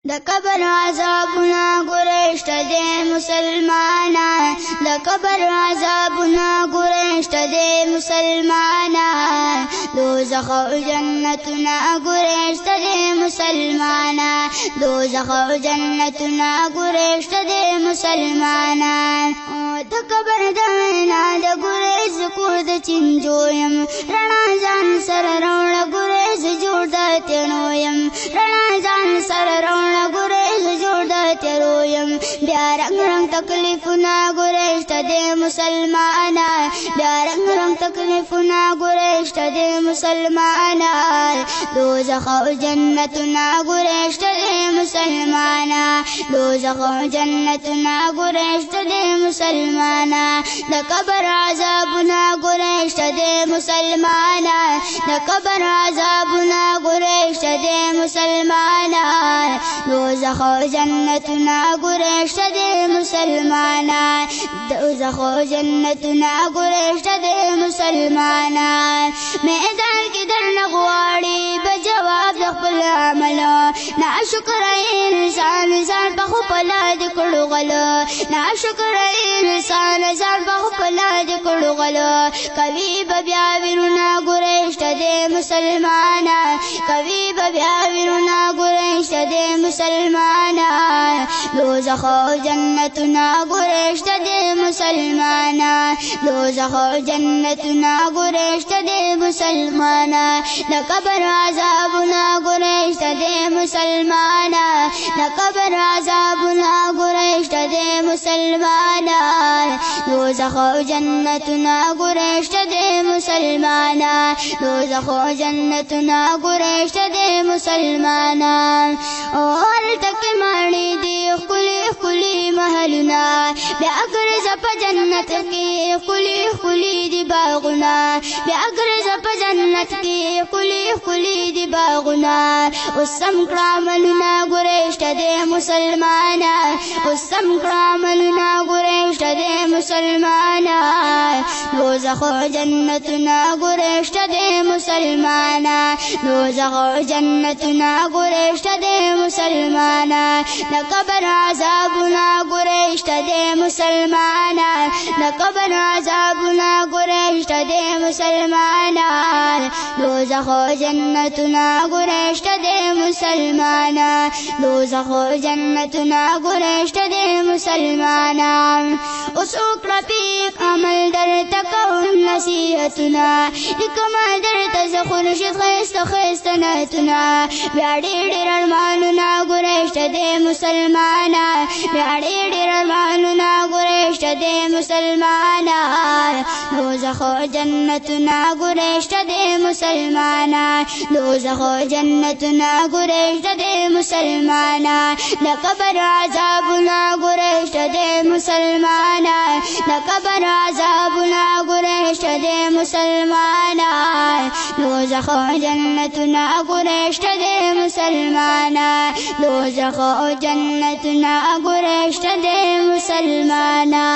د قبر عذابنا ګریشت دې مسلمانان د قبر عذابنا ګریشت دې مسلمانان دوزخ او جنتنا ګریشت دې مسلمانان دوزخ او جنتنا ګریشت دې مسلمانان د قبر دنا د ګریز کو د چنجویم رڼا ځان سره روړه ګریز جوړ د تنویم رڼا ځان سره روړه ګریز جوړ د ترویم بیا رنگ رنگ تکلیفونه ګریشت دې مسلمانان بیا رنگ رنگ تکلیفونه ګریشت دې مسلمانان دوزخ او جنتنا ګریشت دې مسلمانان دوزخ او جنتنا ګریشت دې مسلمانان د قبر عذابنا ګریشت دې مسلمانان د قبر عذابنا ګریشت دې مسلمانان دوزخ او جنتنا ګریشت دې مسلمانان دوزخ او جنتنا ګریشت دې مسلمانان میدان کې درنه غواړي به جواب د خپل عمل ناشکر انسان ځان په خپل د کړو غلو ناشکر انسان ځان په خپل د کړو غلو کوي به بیا ورونه ګریشت دې مسلمانان کوي به بیا ورونه ګریشت دې مسلمانان دوزخ او جنتنا ګریشت دې مسلمانان دوزخ او جنتنا ګریشت دې مسلمانان د قبر عذابنا ګریشت دې مسلمانان د قبر عذابنا ګریشت دې مسلمانان دوزخ او جنتنا ګریشت دې مسلمانان دوزخ او جنتنا ګریشت دې مسلمانان اور تک مانی دی خلی خلی محلنا بیا ګرځ په جنت کې خلی خلی دی باغنا بیا ګرځ په جنت کې خلی خلی دی باغنا وسم کراملنا ګریشت دې مسلمانان وسم کراملنا ګریشت دې مسلمانان دوزخ او جنتنا ګریشت دې مسلمانان دوزخ او جنتنا ګریشت دې مسلمانان د قبر عذابنا ګریشت دې مسلمانان د قبر عذابنا ګریشت دې مسلمانان دوزخ او جنتنا ګریشت دې مسلمانان دوزخ او جنتنا ګریشت دې مسلمانان اوس وکړه پیک عمل در تکون نصیحتنا لکما در تزخون شد خیست خیستنتنا بیا ډېر ارمانونه ګریشت دې مسلمانان بیا ډېر ارمانونه ګریشت دې مسلمانان دوزخ او جنتنا ګریشت دې مسلمانان دوزخ او جنتنا ګریشت دې مسلمانان د قبر عذابنا ګریشت دې مسلمانان د قبر عذابنا ګریشت دې مسلمانان دوزخ او جنتنا ګریشت دې مسلمانان دوزخ او جنتنا ګریشت دې مسلمانان